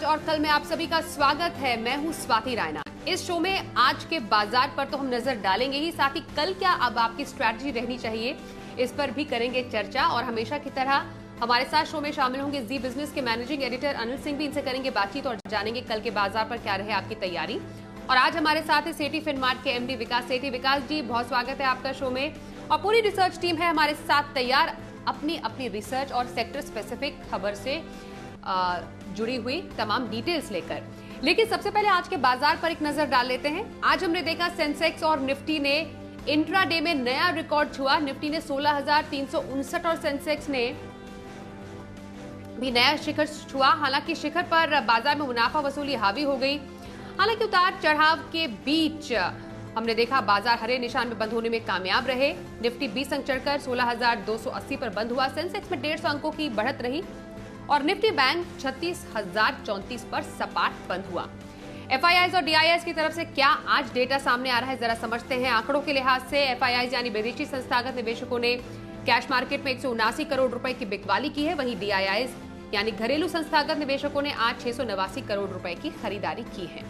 आज और कल में आप सभी का स्वागत है। मैं हूं स्वाति रायना। इस शो में आज के बाजार पर तो हम नजर डालेंगे ही, साथ ही कल क्या अब आपकी स्ट्रैटेजी रहनी चाहिए इस पर भी करेंगे चर्चा। और हमेशा की तरह हमारे साथ शो में शामिल होंगे जी बिजनेस के मैनेजिंग एडिटर अनिल सिंह भी। इनसे करेंगे बातचीत और जानेंगे कल के बाजार पर क्या रहे आपकी तैयारी। और आज हमारे साथ है सेठी फिनमार्ट के एमडी विकास सेठी। विकास जी, बहुत स्वागत है आपका शो में। और पूरी रिसर्च टीम है हमारे साथ तैयार अपनी अपनी रिसर्च और सेक्टर स्पेसिफिक खबर से जुड़ी हुई तमाम डिटेल्स लेकर। लेकिन सबसे पहले आज के बाजार पर एक नजर डाल लेते हैं। आज हमने देखा सेंसेक्स और निफ्टी ने इंट्राडे में नया रिकॉर्ड छुआ। निफ्टी ने 16,359 और सेंसेक्स ने भी नया शिखर छुआ। हालांकि शिखर पर बाजार में मुनाफा वसूली हावी हो गई। हालांकि उतार चढ़ाव के बीच हमने देखा बाजार हरे निशान में बंद होने में कामयाब रहे। निफ्टी 20 अंक चढ़कर 16,280 पर बंद हुआ। सेंसेक्स में 150 अंकों की बढ़त रही और निफ्टी बैंक 36,034 पर सपाट बंद हुआ। एफआईआईज और डीआईआईज की तरफ से क्या आज डेटा सामने आ रहा है, जरा समझते हैं। आंकड़ों के लिहाज से एफआईआईज यानी विदेशी संस्थागत निवेशकों ने कैश मार्केट में 179 करोड़ रुपए की बिकवाली की है। वहीं डीआईआईज यानी घरेलू संस्थागत निवेशकों ने आज 689 करोड़ रुपए की खरीदारी की है।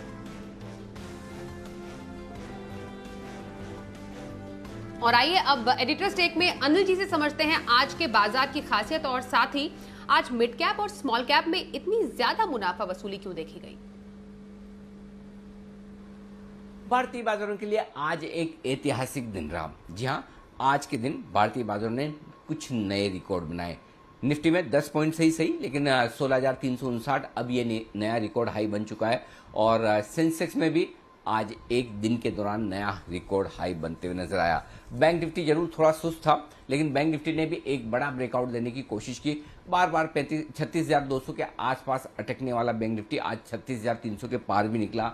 और आइए अब एडिटर्स टेक में अनिल जी से समझते हैं आज के बाजार की खासियत और साथ ही आज मिड कैप और स्मॉल कैप में इतनी ज्यादा मुनाफा वसूली क्यों देखी गई। भारतीय बाजारों के लिए आज एक ऐतिहासिक दिन रहा। जी हां, आज के दिन भारतीय बाजारों ने कुछ नए रिकॉर्ड बनाए। निफ्टी में 10 पॉइंट सही लेकिन 16,359 अब ये नया रिकॉर्ड हाई बन चुका है। और सेंसेक्स में भी आज एक दिन के दौरान नया रिकॉर्ड हाई बनते हुए नजर आया। बैंक निफ्टी जरूर थोड़ा सुस्त था, लेकिन बैंक निफ्टी ने भी एक बड़ा ब्रेकआउट देने की कोशिश की। बार 36,200 के आसपास अटकने वाला बैंक निफ्टी आज 36,300 के पार भी निकला।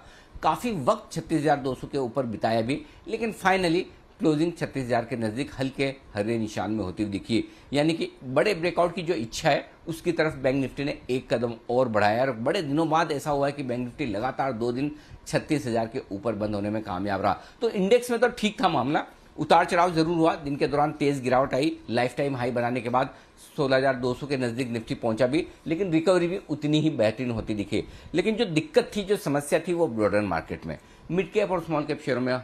काफी वक्त 36,200 के ऊपर बिताया भी, लेकिन फाइनली क्लोजिंग 36,000 के नजदीक हल्के हरे निशान में होती हुई दिखी। यानी कि बड़े ब्रेकआउट की जो इच्छा है उसकी तरफ बैंक निफ्टी ने एक कदम और बढ़ाया। और बड़े दिनों बाद ऐसा हुआ है कि बैंक निफ्टी लगातार 2 दिन 36,000 के ऊपर बंद होने में कामयाब रहा। तो इंडेक्स में तो ठीक था मामला, उतार चढ़ाव जरूर हुआ। दिन के दौरान तेज गिरावट आई। लाइफ टाइम हाई बनाने के बाद 16,200 के नजदीक निफ्टी पहुंचा भी, लेकिन रिकवरी भी उतनी ही बेहतरीन होती दिखी। लेकिन जो दिक्कत थी, जो समस्या थी, वो ब्रॉडर मार्केट में मिड कैप और स्मॉल कैप शेयरों में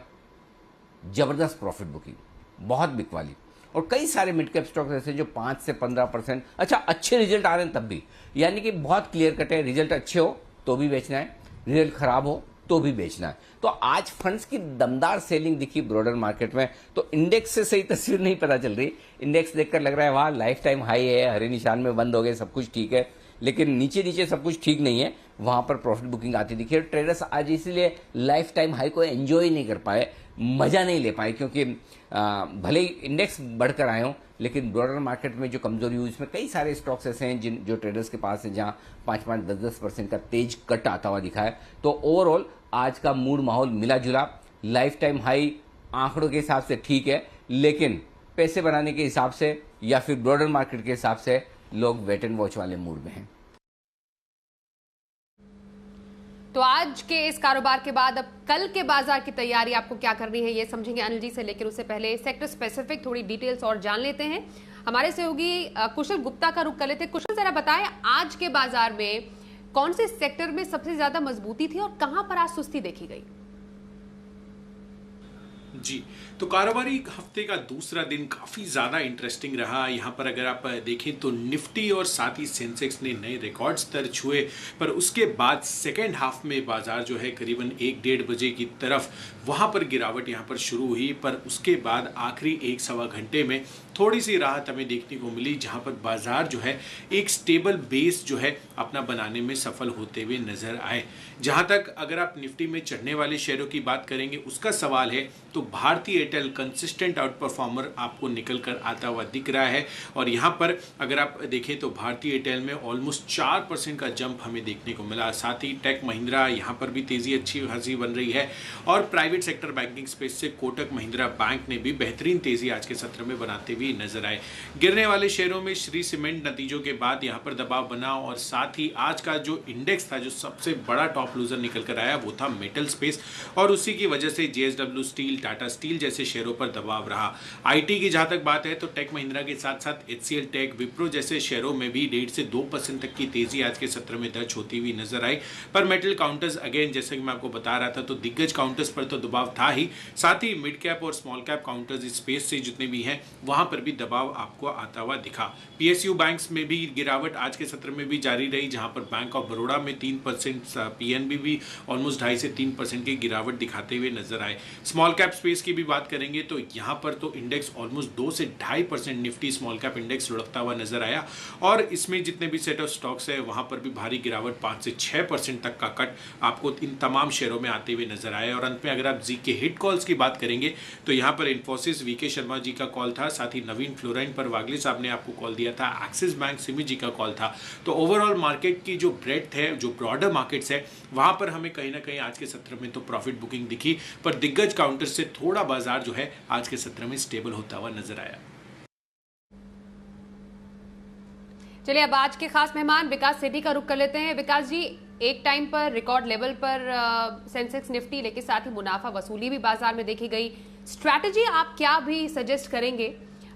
जबरदस्त प्रॉफिट बुकिंग, बहुत बिकवाली। और कई सारे मिड कैप स्टॉक्स ऐसे जो 5 से 15% अच्छे रिजल्ट आ रहे हैं तब भी, यानी कि बहुत क्लियर कट है, रिजल्ट अच्छे हो तो भी बेचना है, रिजल्ट खराब हो तो भी बेचना है। तो आज फंड्स की दमदार सेलिंग दिखी ब्रॉडर मार्केट में। तो इंडेक्स से सही तस्वीर नहीं पता चल रही। इंडेक्स देखकर लग रहा है वहां लाइफ टाइम हाई है, हरे निशान में बंद हो गए, सब कुछ ठीक है, लेकिन नीचे सब कुछ ठीक नहीं है। वहां पर प्रॉफिट बुकिंग आती दिखी। ट्रेडर्स आज इसलिए लाइफ टाइम हाई को एंजॉय नहीं कर पाए, मजा नहीं ले पाए, क्योंकि भले ही इंडेक्स बढ़कर आए हों, लेकिन ब्रॉडर मार्केट में जो कमजोरी हुई, इसमें कई सारे स्टॉक्स ऐसे हैं जो ट्रेडर्स के पास है जहां 5-5, 10-10% का तेज कट आता हुआ दिखा है। तो ओवरऑल आज का मूड माहौल मिला जुला। लाइफ टाइम हाई आंकड़ों के हिसाब से ठीक है, लेकिन पैसे बनाने के हिसाब से या फिर ब्रॉडर मार्केट के हिसाब से लोग वेट एंड वॉच वाले मूड में हैं। तो आज के इस कारोबार के बाद अब कल के बाजार की तैयारी आपको क्या करनी है, ये समझेंगे अनिल जी से। लेकिन उससे पहले सेक्टर स्पेसिफिक थोड़ी डिटेल्स और जान लेते हैं। हमारे सहयोगी कुशल गुप्ता का रुख कर लेते हैं। कुशल, जरा बताएं आज के बाजार में कौन से सेक्टर में सबसे ज्यादा मजबूती थी और कहां पर आज सुस्ती देखी गई। जी, तो कारोबारी हफ्ते का दूसरा दिन काफ़ी ज़्यादा इंटरेस्टिंग रहा। यहाँ पर अगर आप देखें तो निफ्टी और साथ ही सेंसेक्स ने नए रिकॉर्ड स्तर छुए, पर उसके बाद सेकेंड हाफ में बाजार जो है करीबन 1-1.5 बजे की तरफ वहाँ पर गिरावट यहाँ पर शुरू हुई। पर उसके बाद आखिरी 1-1.25 घंटे में थोड़ी सी राहत हमें देखने को मिली, जहाँ पर बाजार जो है एक स्टेबल बेस जो है अपना बनाने में सफल होते हुए नजर आए। जहाँ तक अगर आप निफ्टी में चढ़ने वाले शेयरों की बात करेंगे उसका सवाल है, तो भारतीय एयरटेल कंसिस्टेंट आउट परफॉर्मर आपको निकल कर आता हुआ दिख रहा है। और यहाँ पर अगर आप देखें तो भारतीय एयरटेल में ऑलमोस्ट 4% का जंप हमें देखने को मिला। साथ ही टेक महिंद्रा यहाँ पर भी तेजी अच्छी खासी बन रही है। और प्राइवेट सेक्टर बैंकिंग स्पेस से कोटक महिंद्रा बैंक ने भी बेहतरीन तेजी आज के सत्र में बनाते हुए नजर आए। गिरने वाले शेयरों में श्री सीमेंट नतीजों के बाद यहाँ पर दबाव बना। और साथ ही आज का जो इंडेक्स था, जो सबसे बड़ा टॉप लूजर निकल कर आया, वो था मेटल स्पेस। और उसी की वजह से जेएसडब्ल्यू स्टील, टाटा स्टील जैसे शेयरों पर दबाव रहा। आईटी की जहां तक बात है तो टेक महिंद्रा के साथ साथ एचसीएल टेक, विप्रो जैसे शेयरों में भी 1.5 से 2% तक की तेजी आज के सत्र में दर्ज होती हुई नजर आई। पर मेटल काउंटर्स अगेन जैसे कि मैं आपको बता रहा था तो दिग्गज काउंटर्स पर तो दबाव था ही, साथ ही मिड कैप और स्मॉल कैप काउंटर्स इस स्पेस से जितने भी हैं वहां पर भी दबाव आपको आता हुआ दिखा। पीएसयू बैंक्स में भी गिरावट आज के सत्र में भी जारी रही, जहां पर बैंक ऑफ बड़ौदा में 3%, पीएनबी भी ऑलमोस्ट 2.5 से 3% की गिरावट दिखाते हुए नजर आए। स्मॉल कैप स्पेस की भी बात करेंगे तो यहां पर तो इंडेक्स ऑलमोस्ट 2 से 2.5% निफ्टी स्मॉल कैप इंडेक्स लुढ़कता हुआ नजर आया और इसमें जितने भी सेट ऑफ स्टॉक्स है वहां पर भी भारी गिरावट 5 से 6% तक का कट आपको इन तमाम शेयरों में आते हुए नजर आया। और अंत में अगर आप जी के हिट कॉल्स की बात करेंगे तो यहां पर इन्फोसिस वीके शर्मा जी का कॉल था, साथ ही नवीन फ्लोराइन पर वागले साहब ने आपको कॉल दिया था, एक्सिस बैंक सिमी जी का कॉल था। तो ओवरऑल मार्केट की जो ब्रेड्थ है, जो ब्रॉडर मार्केट्स है, वहां पर हमें कहीं ना कहीं आज के सत्र में तो प्रॉफिट बुकिंग दिखी, पर दिग्गज काउंटर से थोड़ा बाजार जो है आज के सत्र में स्टेबल होता हुआ नजर आया। चलिए अब आज के खास मेहमान विकास सेठी का रुख कर लेते हैं। विकास जी, एक टाइम पर रिकॉर्ड लेवल पर सेंसेक्स निफ्टी लेकिन साथ ही मुनाफा वसूली भी बाजार में देखी गई। स्ट्रैटेजी आप क्या भी सजेस्ट करेंगे,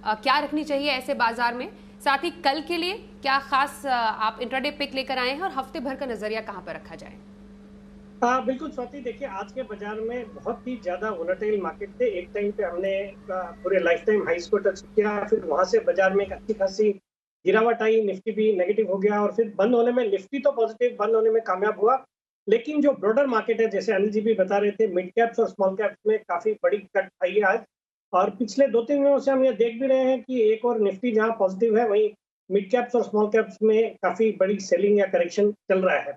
क्या रखनी चाहिए ऐसे बाजार में? साथ ही कल के लिए क्या खास आप इंट्राडे पिक लेकर आए हैं और हफ्ते भर का नजरिया कहां पर रखा जाए? बिल्कुल स्वाति, देखिए आज के बाजार में बहुत ही ज्यादा वोलेटाइल मार्केट थे। एक टाइम पे हमने पूरे लाइफ टाइम हाईस को टच किया, फिर वहां से बाजार में एक अच्छी खासी गिरावट आई, निफ्टी भी नेगेटिव हो गया और फिर बंद होने में निफ्टी तो पॉजिटिव बंद होने में कामयाब हुआ। लेकिन जो ब्रॉडर मार्केट है, जैसे अनिल जी भी बता रहे थे, मिड कैप्स और स्मॉल कैप्स में काफी बड़ी कट आई है आज। और पिछले 2-3 दिनों से हम ये देख भी रहे हैं कि एक और निफ्टी जहां पॉजिटिव है वहीं मिड कैप्स और स्मॉल कैप्स में काफी बड़ी सेलिंग या करेक्शन चल रहा है।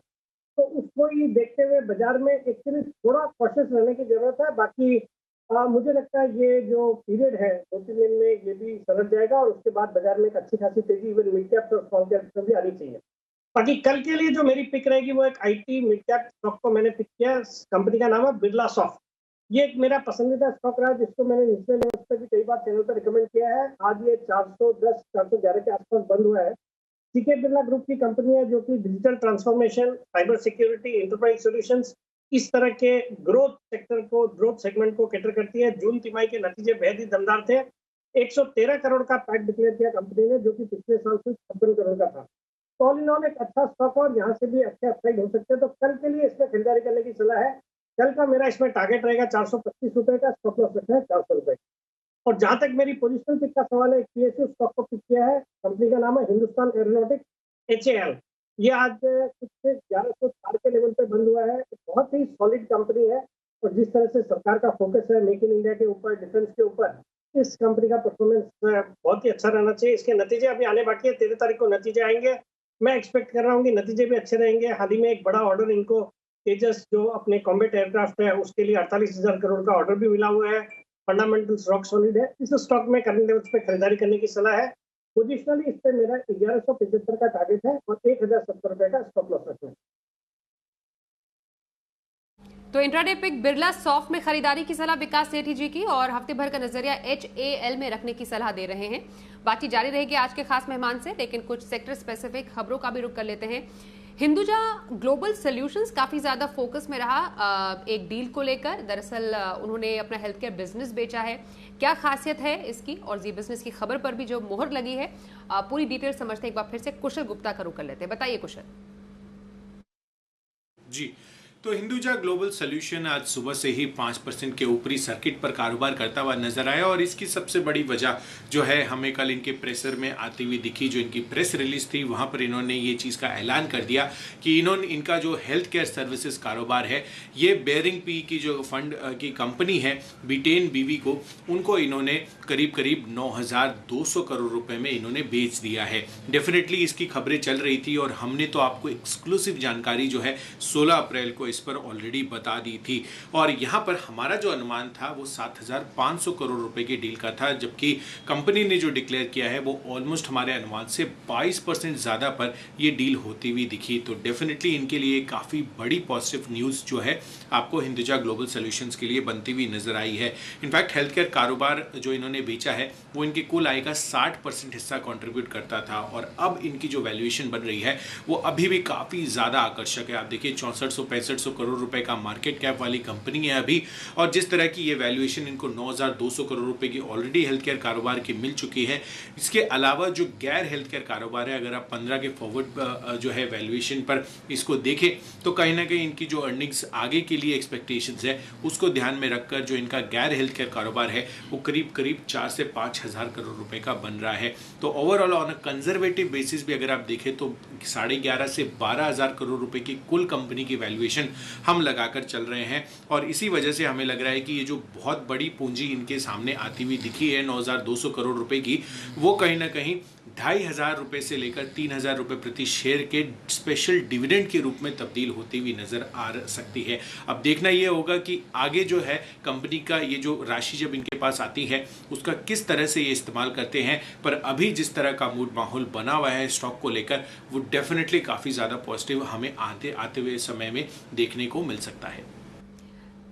तो उसको ही देखते हुए बाजार में एक्चुअली थोड़ा कॉशियस रहने की जरूरत है। बाकी मुझे लगता है ये जो पीरियड है 2-3 दिन में ये भी समझ जाएगा और उसके बाद बाजार में एक अच्छी खासी तेजी इवन मिड कैप्स और स्मॉल कैप्स में भी आनी चाहिए। बाकी कल के लिए जो मेरी पिक रहेगी वो एक आईटी मिड कैप स्टॉक को मैंने पिक किया। कंपनी का नाम है बिरला सॉफ्ट। ये एक मेरा पसंदीदा स्टॉक रहा जिसको मैंने निचले लेवल पर भी कई बार चैनल पर रिकमेंड किया है। आज ये 410-411 के आसपास बंद हुआ है। सीके बिरला ग्रुप की कंपनी है जो कि digital transformation, cyber security, enterprise solutions, इस तरह के ग्रोथ सेक्टर को, ग्रोथ सेगमेंट को कैटर करती है। जून तिमाही के नतीजे बेहद ही दमदार थे। 113 करोड़ का पैक डिक्लेयर किया कंपनी ने, जो कि पिछले साल से 56 करोड़ का था। तो ऑल इन ऑल एक अच्छा स्टॉक और यहाँ से भी अच्छे अपसाइड हो सकते हैं। तो कल के लिए इसमें खरीदारी करने की सलाह है। कल का मेरा इसमें टारगेट रहेगा 425 रुपए का, स्टॉप लॉस रखना है 400 रुपए। और जहां तक मेरी पोजिशनल पिक का सवाल है, पीएसयू स्टॉक को पिक किया है। कंपनी का नाम है हिंदुस्तान एरोनॉटिक्स, HAL। ये आज कुछ 1104 के लेवल पे बंद हुआ है। बहुत ही सॉलिड कंपनी है और जिस तरह से सरकार का फोकस है मेक इन इंडिया के ऊपर, डिफेंस के ऊपर, इस कंपनी का परफॉर्मेंस बहुत ही अच्छा रहना चाहिए। इसके नतीजे अभी आने बाकी है, 13 तारीख को नतीजे आएंगे। मैं एक्सपेक्ट कर रहा हूँ कि नतीजे भी अच्छे रहेंगे। हाल ही में एक बड़ा ऑर्डर इनको तेजस जो अपने कॉम्बैट एयरक्राफ्ट है उसके लिए 48,000 करोड़ का ऑर्डर भी मिला हुआ है। फंडामेंटल्स रॉक सॉलिड है। इस स्टॉक में करंट लेवल्स पे खरीदारी करने की सलाह है। पोजिशनली इस पे मेरा 1175 का टारगेट है और 1070 रुपए का स्टॉप लॉस रखना है। तो इंट्राडे पिक बिरला सॉफ्ट में खरीदारी की सलाह विकास सेठी जी की और हफ्ते भर का नजरिया HAL में रखने की सलाह दे रहे हैं। बातचीत जारी रहेगी आज के खास मेहमान से, लेकिन कुछ सेक्टर स्पेसिफिक खबरों का भी रुख कर लेते हैं। हिंदुजा ग्लोबल सॉल्यूशंस काफी ज्यादा फोकस में रहा एक डील को लेकर। दरअसल उन्होंने अपना हेल्थ केयर बिजनेस बेचा है। क्या खासियत है इसकी और जी बिजनेस की खबर पर भी जो मोहर लगी है, पूरी डिटेल समझते हैं। एक बार फिर से कुशल गुप्ता का रुख कर लेते हैं। बताइए कुशल जी। तो हिंदुजा ग्लोबल सॉल्यूशन आज सुबह से ही 5% के ऊपरी सर्किट पर कारोबार करता हुआ नजर आया और इसकी सबसे बड़ी वजह जो है हमें कल इनके प्रेसर में आती हुई दिखी। जो इनकी प्रेस रिलीज थी वहां पर इन्होंने ये चीज़ का ऐलान कर दिया कि इनका जो हेल्थ केयर सर्विसेज कारोबार है, ये बेयरिंग पी की जो फंड की कंपनी है बीटेन बीवी को, उनको इन्होंने करीब करीब 9,200 करोड़ रुपए में इन्होंने बेच दिया है। डेफिनेटली इसकी खबरें चल रही थी और हमने तो आपको एक्सक्लूसिव जानकारी जो है 16 अप्रैल को इस पर ऑलरेडी बता दी थी और यहां पर हमारा जो अनुमान था वो 7,500 करोड़ रुपए की डील का था, जबकि कंपनी ने जो डिक्लेयर किया है वो ऑलमोस्ट हमारे अनुमान से 22% ज्यादा पर ये डील होती हुई दिखी। तो डेफिनेटली इनके लिए काफी बड़ी पॉजिटिव न्यूज जो है आपको हिंदुजा ग्लोबल सॉल्यूशंस के लिए बनती हुई नजर आई है। इनफैक्ट हेल्थ केयर कारोबार जो इन्होंने बेचा है वो इनके कुल आय का 60% हिस्सा कॉन्ट्रीब्यूट करता था और अब इनकी जो वैल्यूएशन बन रही है वो अभी भी काफी ज्यादा आकर्षक है। आप देखिए 6465 1,500 करोड़ रुपए का मार्केट कैप वाली कंपनी है अभी, और जिस तरह की ये वैल्यूएशन इनको 9,200 करोड़ रुपए की ऑलरेडी हेल्थ केयर कारोबार की मिल चुकी है। इसके अलावा जो गैर हेल्थ केयर कारोबार है, अगर आप 15 के फॉरवर्ड जो है वैल्यूएशन पर इसको देखें तो कहीं ना कहीं इनकी जो अर्निंग्स आगे के लिए एक्सपेक्टेशंस है उसको ध्यान में रखकर जो इनका गैर हेल्थ केयर कारोबार है वो करीब 4 से 5,000 करोड़ रुपए का बन रहा है। तो overall on a conservative basis भी अगर आप देखें तो 11.5 से 12,000 करोड़ रुपए की कुल कंपनी की वैल्यूएशन हम लगाकर चल रहे हैं, और इसी वजह से हमें लग रहा है कि ये जो बहुत बड़ी पूंजी इनके सामने आती हुई दिखी है 9,200 करोड़ रुपए की, वो कहीं ना कहीं 2,500 रुपए से लेकर 3,000 रुपए प्रति शेयर के स्पेशल डिविडेंड के रूप में तब्दील होती हुई नजर आ सकती है। अब देखना यह होगा कि आगे जो है कंपनी का ये जो राशि जब इनके पास आती है उसका किस तरह से ये इस्तेमाल करते हैं, पर अभी जिस तरह का मूड माहौल बना हुआ है स्टॉक को लेकर वो डेफिनेटली काफी ज्यादा पॉजिटिव हमें आते हुए समय में देखने को मिल सकता है।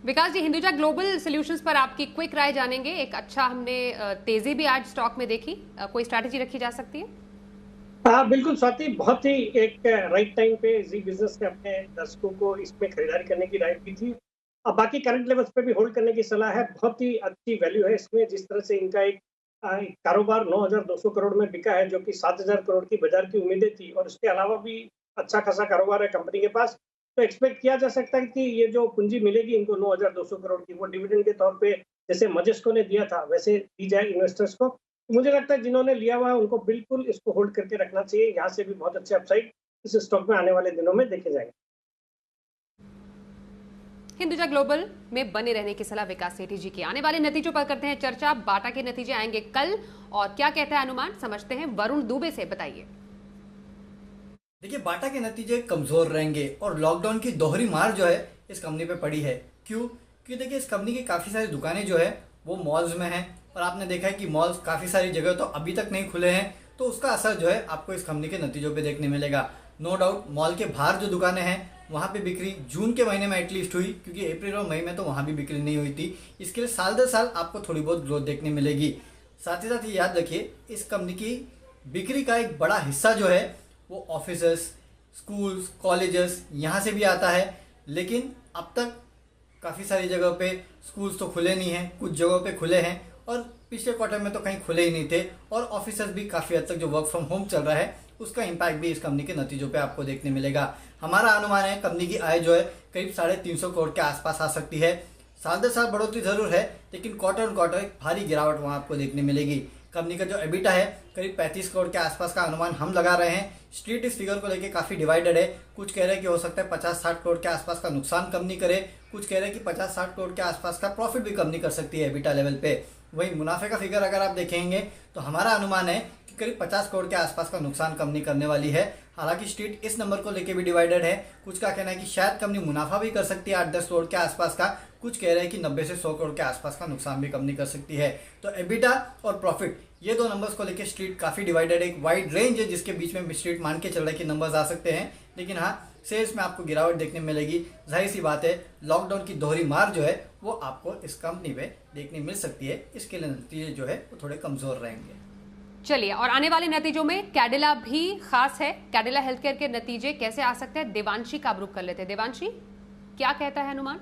विकास जी, हिंदुजा ग्लोबल सॉल्यूशंस पर आपकी क्विक राय जानेंगे। एक अच्छा हमने तेजी भी आज स्टॉक में देखी, कोई स्ट्रैटेजी रखी जा सकती है? बिल्कुल स्वाति, बहुत ही एक राइट टाइम पे जी बिजनेस ने अपने दर्शकों को इसमें खरीदारी करने की राय दी थी। अब बाकी करंट लेवल्स पे भी होल्ड करने की सलाह है। बहुत ही अच्छी वैल्यू है इसमें, जिस तरह से इनका एक कारोबार 9,200 करोड़ में बिका है, जो कि 7,000 करोड़ की बाजार की उम्मीदें थी, और उसके अलावा भी अच्छा खासा कारोबार है कंपनी के पास। तो एक्सपेक्ट किया जा सकता है कि ये जो पूंजी मिलेगी इनको 9,200 करोड़ की, वो डिविडेंड के तौर पे जैसे मजेस्को ने दिया था वैसे दी जाए इन्वेस्टर्स को। मुझे लगता है जिन्होंने लिया हुआ है उनको बिल्कुल इसको होल्ड करके रखना चाहिए। यहाँ से भी बहुत अच्छे अपसाइड इस स्टॉक में आने वाले दिनों में देखे जाएंगे। हिंदुजा ग्लोबल में बने रहने की सलाह विकास सेठी जी की। आने वाले नतीजों पर करते हैं चर्चा। बाटा के नतीजे आएंगे कल, और क्या कहता है अनुमान समझते हैं वरुण दुबे से, बताइए। देखिए, बाटा के नतीजे कमजोर रहेंगे और लॉकडाउन की दोहरी मार जो है इस कंपनी पे पड़ी है। क्यों? क्योंकि देखिए, इस कंपनी की काफी सारी दुकानें जो है वो मॉल्स में हैं, और आपने देखा है कि मॉल्स काफी सारी जगह तो अभी तक नहीं खुले हैं, तो उसका असर जो है आपको इस कंपनी के नतीजों पे देखने मिलेगा। नो डाउट मॉल के बाहर जो दुकानें हैं वहां पे बिक्री जून के महीने में एटलीस्ट हुई, क्योंकि अप्रैल और मई में तो वहां भी बिक्री नहीं हुई थी। इसके लिए साल दर साल आपको थोड़ी बहुत ग्रोथ देखने मिलेगी। साथ ही साथ ये याद रखिए, इस कंपनी की बिक्री का एक बड़ा हिस्सा जो है वो ऑफिसेस, स्कूल्स, कॉलेजेस यहाँ से भी आता है, लेकिन अब तक काफ़ी सारी जगहों पे स्कूल्स तो खुले नहीं हैं, कुछ जगहों पे खुले हैं, और पिछले क्वार्टर में तो कहीं खुले ही नहीं थे, और ऑफिसेस भी काफ़ी हद तक जो वर्क फ्रॉम होम चल रहा है उसका इम्पैक्ट भी इस कंपनी के नतीजों पे आपको देखने मिलेगा। हमारा अनुमान है कंपनी की आय जो है करीब 350 करोड़ के आसपास आ सकती है। साल दर साल बढ़ोतरी जरूर है, लेकिन क्वार्टर ऑन क्वार्टर एक भारी गिरावट वहाँ आपको देखने मिलेगी। कंपनी का जो एबिटा है करीब 35 करोड़ के आसपास का अनुमान हम लगा रहे हैं। स्ट्रीट इस फिगर को लेके काफ़ी डिवाइडेड है। कुछ कह रहे हैं कि हो सकता है 50-60 करोड़ के आसपास का नुकसान कंपनी करे, कुछ कह रहे हैं कि 50-60 करोड़ के आसपास का प्रॉफिट भी कंपनी कर सकती है एबिटा लेवल पे। वहीं मुनाफे का फिगर अगर आप देखेंगे तो हमारा अनुमान है कि करीब 50 करोड़ के आसपास का नुकसान कंपनी करने वाली है। हालांकि स्ट्रीट इस नंबर को लेके भी डिवाइडेड है। कुछ का कहना है कि शायद कंपनी मुनाफा भी कर सकती है 8-10 करोड़ के आसपास का, कुछ कह रहे हैं कि 90 से 100 करोड़ के आसपास का नुकसान भी कंपनी कर सकती है। तो एबिटा और प्रॉफिट, ये दो नंबर्स को लेकर स्ट्रीट काफी डिवाइडेड है। एक वाइड रेंज है जिसके बीच में स्ट्रीट मान के चल रहा है कि नंबर्स आ सकते हैं, लेकिन हाँ, सेल्स में आपको गिरावट देखने मिलेगी। जाहिर सी बात है, लॉकडाउन की दोहरी मार जो है वो आपको इस कंपनी पे देखने मिल सकती है। इसके लिए नतीजे जो है वो थोड़े कमजोर रहेंगे। चलिए, और आने वाले नतीजों में कैडिला भी खास है। कैडिला हेल्थकेयर के नतीजे कैसे आ सकते हैं, देवांशी का रुख कर लेते हैं। देवांशी, क्या कहता है अनुमान?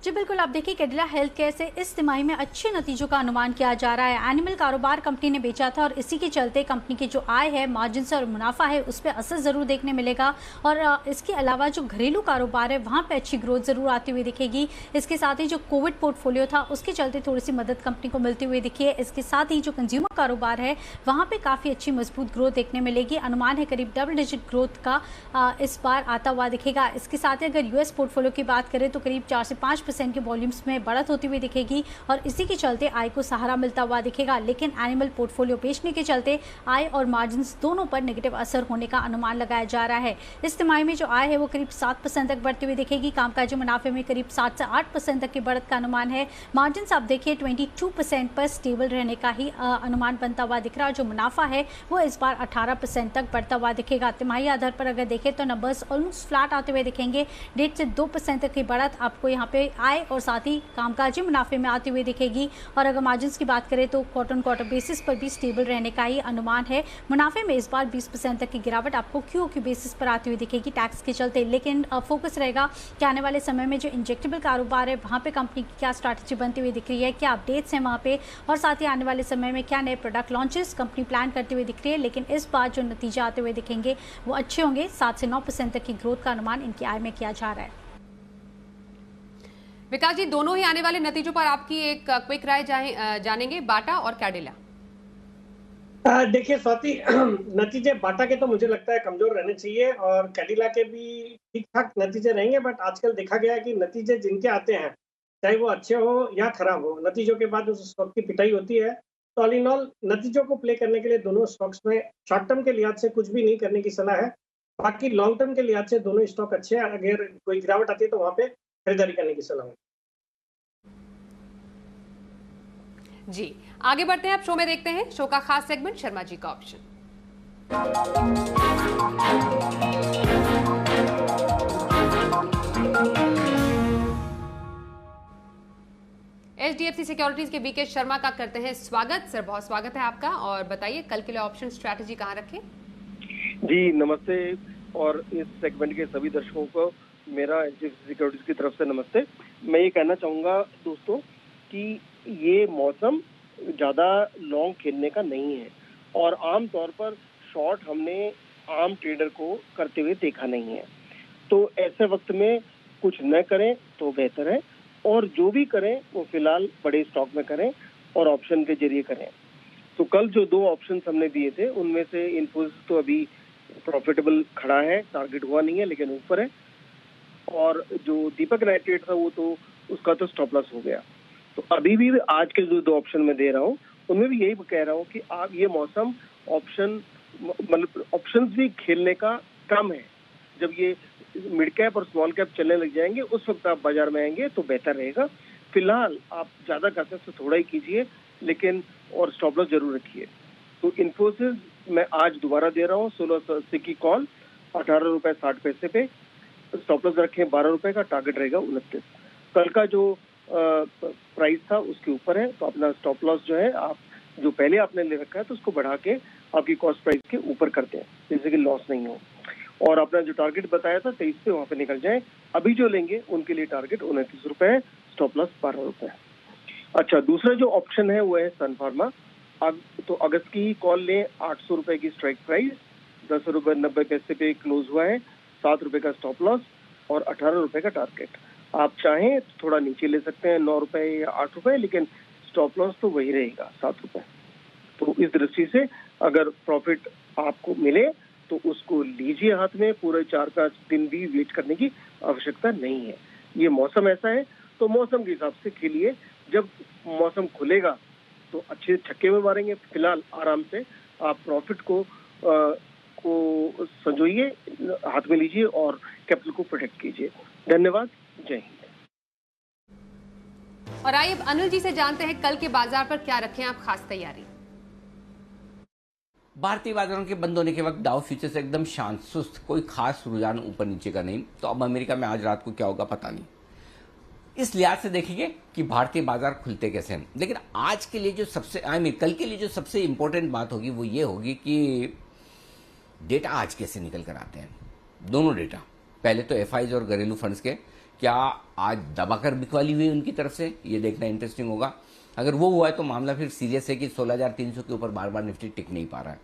जी बिल्कुल, आप देखिए कैडिला हेल्थ केयर से इस तिमाही में अच्छे नतीजों का अनुमान किया जा रहा है। एनिमल कारोबार कंपनी ने बेचा था, और इसी के चलते कंपनी की जो आय है, मार्जिन और मुनाफा है, उस पर असर ज़रूर देखने मिलेगा। और इसके अलावा जो घरेलू कारोबार है वहाँ पे अच्छी ग्रोथ ज़रूर आती हुई दिखेगी। इसके साथ ही जो कोविड पोर्टफोलियो था उसके चलते थोड़ी सी मदद कंपनी को मिलती हुई दिखी है। इसके साथ ही जो कंज्यूमर कारोबार है वहाँ पर काफ़ी अच्छी मजबूत ग्रोथ देखने मिलेगी। अनुमान है करीब डबल डिजिट ग्रोथ का इस बार आता हुआ दिखेगा। इसके साथ ही अगर US पोर्टफोलियो की बात करें तो करीब 4 से 5% के वॉल्यूम्स में बढ़त होती हुई दिखेगी, और इसी के चलते आय को सहारा मिलता हुआ दिखेगा। लेकिन एनिमल पोर्टफोलियो बेचने के चलते आय और मार्जिन्स दोनों पर नेगेटिव असर होने का अनुमान लगाया जा रहा है। इस तिमाही में जो आय है वो करीब 7% तक बढ़ती हुई दिखेगी। कामकाजी मुनाफे में करीब 7 से 8% तक की बढ़त का अनुमान है। मार्जिन्स आप देखिए 22% पर स्टेबल रहने का ही अनुमान बनता हुआ दिख रहा है। जो मुनाफा है वो इस बार 18% तक बढ़ता हुआ दिखेगा। तिमाही आधार पर अगर देखें तो नंबर्स ऑलमोस्ट फ्लैट आते हुए दिखेंगे। 1.5 से 2% तक की बढ़त आपको यहाँ पे आय और साथ ही कामकाजी मुनाफे में आती हुई दिखेगी। और अगर मार्जिन्स की बात करें तो क्वार्टर बेसिस पर भी स्टेबल रहने का ही अनुमान है। मुनाफे में इस बार 20% तक की गिरावट आपको क्यू बेसिस पर आती हुई दिखेगी टैक्स के चलते, लेकिन फोकस रहेगा कि आने वाले समय में जो इंजेक्टेबल कारोबार है वहाँ पे कंपनी की क्या स्ट्रैटेजी बनती हुई दिख रही है, क्या अपडेट्स हैं वहाँ पे, और साथ ही आने वाले समय में क्या नए प्रोडक्ट लॉन्चेस कंपनी प्लान करती हुई दिख रही है। लेकिन इस बार जो नतीजे आते हुए दिखेंगे वो अच्छे होंगे। 7 से 9% तक की ग्रोथ का अनुमान इनकी आय में किया जा रहा है। विकास जी, दोनों ही आने वाले नतीजों पर आपकी एक क्विक राय जानेंगे, बाटा और कैडिला। देखिए स्वाति, नतीजे बाटा के तो मुझे लगता है कमजोर रहने चाहिए और कैडिला के भी ठीक ठाक नतीजे रहेंगे, बट आजकल देखा गया है कि नतीजे जिनके आते हैं चाहे वो अच्छे हो या खराब हो, नतीजों के बाद उस स्टॉक की पिटाई होती है। तो ऑल इन ऑल नतीजों को प्ले करने के लिए दोनों स्टॉक्स में शॉर्ट टर्म के लिहाज से कुछ भी नहीं करने की सलाह है। बाकी लॉन्ग टर्म के लिहाज से दोनों स्टॉक अच्छे हैं। अगर कोई गिरावट आती है तो वहां पे खरीदारी करने की सलाह है। जी, आगे बढ़ते हैं। अब शो में देखते हैं शो का खास सेगमेंट शर्मा जी का ऑप्शन। HDFC सिक्योरिटीज के बीके शर्मा का करते हैं स्वागत। सर, बहुत स्वागत है आपका, और बताइए कल के लिए ऑप्शन स्ट्रैटेजी कहाँ रखें? जी नमस्ते, और इस सेगमेंट के सभी दर्शकों को मेरा HDFC सिक्योरिटीज की तरफ से नमस्ते। मैं ये कहना चाहूँगा दोस्तों कि ये मौसम ज़्यादा लॉन्ग खेलने का नहीं है, और आम तौर पर शॉर्ट हमने आम ट्रेडर को करते हुए देखा नहीं है। तो ऐसे वक्त में कुछ न करें तो बेहतर है, और जो भी करें वो फिलहाल बड़े स्टॉक में करें और ऑप्शन के जरिए करें। तो कल जो 2 ऑप्शन हमने दिए थे उनमें से इन्फोसिस तो अभी प्रॉफिटेबल खड़ा है, टारगेट हुआ नहीं है लेकिन ऊपर है, और जो दीपक नाइट्रेट था वो तो उसका तो स्टॉप लॉस हो गया। तो अभी भी आज के जो 2 ऑप्शन में दे रहा हूँ उनमें भी यही कह रहा हूँ कि आप ये मौसम ऑप्शंस भी खेलने का कम है। जब ये मिड कैप और स्मॉल कैप चलने लग जाएंगे उस वक्त आप बाजार में आएंगे तो बेहतर रहेगा। फिलहाल आप ज्यादा कर सकते थोड़ा ही कीजिए, लेकिन और स्टॉप लॉस जरूर रखिए। तो इन्फोसिस मैं आज दोबारा दे रहा हूँ 1680 की कॉल, 18.60 पे, स्टॉप लॉस रखें 12 रुपए का, टारगेट रहेगा 29। कल का जो प्राइस था उसके ऊपर है, तो अपना स्टॉप लॉस जो है आप जो पहले आपने ले रखा है तो उसको बढ़ा के आपकी कॉस्ट प्राइस के ऊपर करते हैं जिससे कि लॉस नहीं हो, और अपना जो टारगेट बताया था 23 पे वहां पे निकल जाए। अभी जो लेंगे उनके लिए टारगेट 29 रुपए है, स्टॉप लॉस 12 रुपए। अच्छा, दूसरा जो ऑप्शन है वो है सन फार्मा। तो अगस्त की कॉल लें, 800 रुपए की स्ट्राइक प्राइस, 10.90 पे क्लोज हुआ है, 7 रुपए का स्टॉप लॉस और 18 रुपए का टारगेट। आप चाहें तो थोड़ा नीचे ले सकते हैं 9 रुपए या 8 रुपए, लेकिन स्टॉप लॉस तो वही रहेगा 7 रुपए। तो इस दृष्टि से अगर प्रॉफिट आपको मिले तो उसको लीजिए हाथ में, पूरे 4-5 दिन भी वेट करने की आवश्यकता नहीं है। ये मौसम ऐसा है तो मौसम के हिसाब से खेलिए, जब मौसम खुलेगा तो अच्छे छक्के में मारेंगे। फिलहाल आराम से आप प्रॉफिट को संजोइए, हाथ में लीजिए और कैपिटल को प्रोटेक्ट कीजिए। धन्यवाद, जय हिंद। और आइए अब अनिल जी से जानते हैं कल के बाजार पर क्या रखें आप खास तैयारी। भारतीय बाजारों के बंद होने के वक्त डाउ फ्यूचर्स एकदम शांत सुस्त, कोई खास रुझान ऊपर नीचे का नहीं। तो अब अमेरिका में आज रात को क्या होगा पता नहीं, इस लिहाज से देखेंगे कि भारतीय बाजार खुलते कैसे हैं। लेकिन आज के लिए जो सबसे कल के लिए जो सबसे इंपॉर्टेंट बात होगी वो ये होगी कि डेटा आज कैसे निकल कर आते हैं। दोनों डेटा, पहले तो एफआईज और घरेलू फंड्स के, क्या आज दबाकर बिकवाली हुई उनकी तरफ से, ये देखना इंटरेस्टिंग होगा। अगर वो हुआ है तो मामला फिर सीरियस है कि 16,300 के ऊपर बार बार निफ्टी टिक नहीं पा रहा है,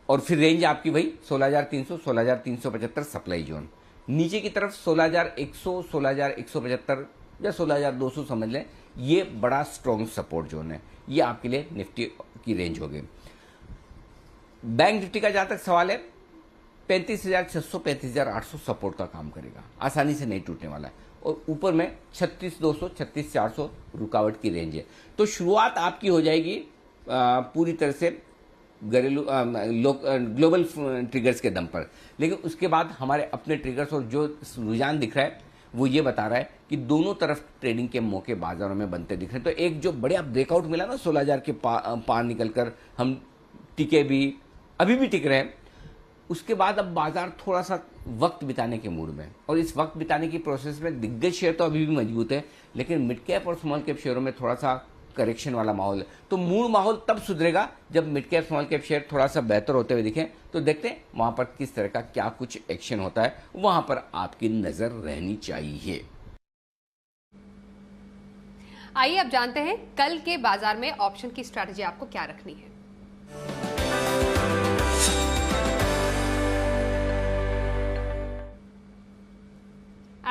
और फिर रेंज आपकी वही 16,300 16,375 सप्लाई जोन, नीचे की तरफ 16,100 16,175 या 16,200 समझ लें, ये बड़ा स्ट्रॉन्ग सपोर्ट जोन है। ये आपके लिए निफ्टी की रेंज होगी। बैंक निफ्टी का जहां तक सवाल है 35,600 35,800 सपोर्ट का काम करेगा, आसानी से नहीं टूटने वाला है, और ऊपर में 36,200 36,400 रुकावट की रेंज है। तो शुरुआत आपकी हो जाएगी पूरी तरह से घरेलू ग्लोबल ट्रिगर्स के दम पर, लेकिन उसके बाद हमारे अपने ट्रिगर्स और जो रुझान दिख रहा है वो ये बता रहा है कि दोनों तरफ ट्रेडिंग के मौके बाजारों में बनते दिख रहे हैं। तो एक जो बढ़िया ब्रेकआउट मिला ना 16,000 के पार निकलकर हम टिके भी, अभी भी टिक रहे हैं, उसके बाद अब बाजार थोड़ा सा वक्त बिताने के मूड में, और इस वक्त बिताने की प्रोसेस में दिग्गज शेयर तो अभी भी मजबूत है, लेकिन मिड कैप और स्मॉल कैप शेयरों में थोड़ा सा करेक्शन वाला माहौल है। तो मूड माहौल तब सुधरेगा जब mid cap small cap share थोड़ा सा बेहतर होते हुए दिखें। तो देखते हैं वहां पर किस तरह का क्या कुछ एक्शन होता है, वहां पर आपकी नजर रहनी चाहिए। आइए अब जानते हैं कल के बाजार में ऑप्शन की स्ट्रैटेजी आपको क्या रखनी है।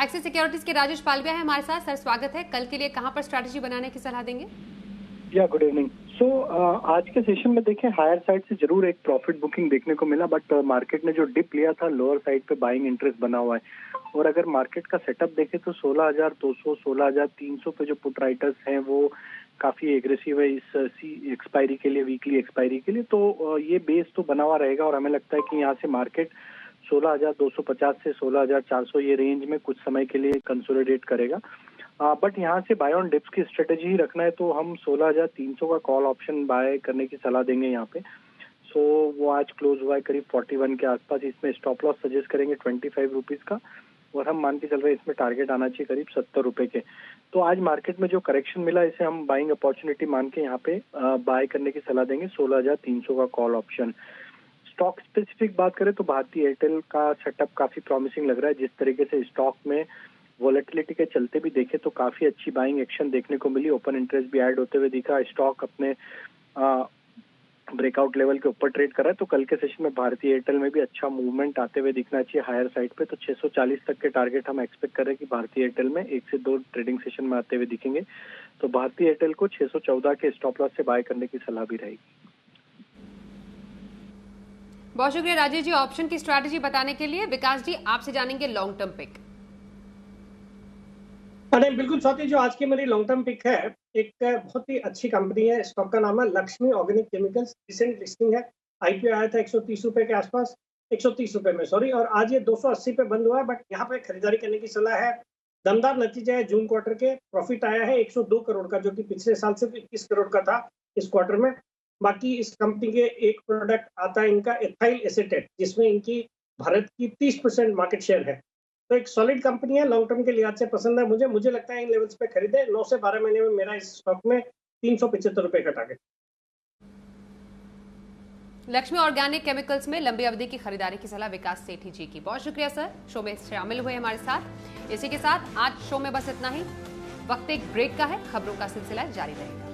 एक्सिस सिक्योरिटीज के राजेश पालविया है हमारे साथ। सर स्वागत है। कल के लिए कहां पर स्ट्रैटेजी बनाने की सलाह देंगे? या गुड इवनिंग। सो आज के सेशन में देखें हायर साइड से जरूर एक प्रॉफिट बुकिंग देखने को मिला, बट मार्केट ने जो डिप लिया था लोअर साइड पे बाइंग इंटरेस्ट बना हुआ है। और अगर मार्केट का सेटअप देखें तो 16,200 16,300 पे जो पुट राइटर्स हैं वो काफी एग्रेसिव है इस एक्सपायरी के लिए, वीकली एक्सपायरी के लिए। तो ये बेस तो बना हुआ रहेगा और हमें लगता है कि यहाँ से मार्केट 16,250 से 16,400 ये रेंज में कुछ समय के लिए कंसोलिडेट करेगा। बट यहाँ से बाय ऑन डिप्स की स्ट्रेटेजी ही रखना है तो हम 16,300 का कॉल ऑप्शन बाय करने की सलाह देंगे यहाँ पे। सो वो आज क्लोज हुआ है करीब 41 के आसपास। इसमें स्टॉप लॉस सजेस्ट करेंगे 25 रुपीज का, और हम मान के चल रहे हैं इसमें टारगेट आना चाहिए करीब 70 रुपए के। तो आज मार्केट में जो करेक्शन मिला इसे हम बाइंग अपॉर्चुनिटी मान के यहाँ पे बाय करने की सलाह देंगे 16,300 का कॉल ऑप्शन। स्टॉक स्पेसिफिक बात करें तो भारतीय एयरटेल का सेटअप काफी प्रॉमिसिंग लग रहा है। जिस तरीके से स्टॉक में वॉलेटिलिटी के चलते भी देखे तो काफी अच्छी बाइंग एक्शन देखने को मिली, ओपन इंटरेस्ट भी ऐड होते हुए दिखा, स्टॉक अपने ब्रेकआउट लेवल के ऊपर ट्रेड कर रहा है। तो कल के सेशन में भारतीय एयरटेल में भी अच्छा मूवमेंट आते हुए दिखना चाहिए हायर साइड पे। तो 640 तक के टारगेट हम एक्सपेक्ट कर रहे हैं कि भारतीय एयरटेल में 1 से 2 ट्रेडिंग सेशन में आते हुए दिखेंगे। तो भारतीय एयरटेल को 614 के स्टॉप लॉस से बाय करने की सलाह भी रहेगी। बहुत शुक्रिया राजेश जी ऑप्शन की स्ट्रैटेजी बताने के लिए। विकास जी आपसे जानेंगे लॉन्ग टर्म पिक। नहीं बिल्कुल स्वाति, जो आज की मेरी लॉन्ग टर्म पिक है एक बहुत ही अच्छी कंपनी है। स्टॉक का नाम है Lakshmi organic chemicals. Recent listing है, आईपीओ आया था 130 रुपए के आसपास, 130 रुपए में सॉरी, और आज ये 280 पे बंद हुआ है। बट यहाँ पे खरीदारी करने की सलाह है। दमदार नतीजा है जून क्वार्टर के। प्रॉफिट आया है 102 करोड़ का, जो कि पिछले साल से 21 करोड़ का था इस क्वार्टर में। बाकी इस कंपनी के एक प्रोडक्ट आता है इनका एथाइल एसीटेट, जिसमें इनकी भारत की 30% मार्केट शेयर है। तो एक सॉलिड कंपनी है, लॉन्ग टर्म के लिहाज से पसंद है मुझे लगता है इन लेवल्स पे खरीदे। 9 से 12 महीने में मेरा इस स्टॉक में 375 रुपए का टारगेट। लक्ष्मी ऑर्गेनिक केमिकल्स में लंबी अवधि की खरीदारी की सलाह विकास सेठी जी की। बहुत शुक्रिया सर, शो में शामिल हुए हमारे साथ। इसी के साथ आज शो में बस इतना ही। वक्त एक ब्रेक का है, खबरों का सिलसिला जारी रहेगा।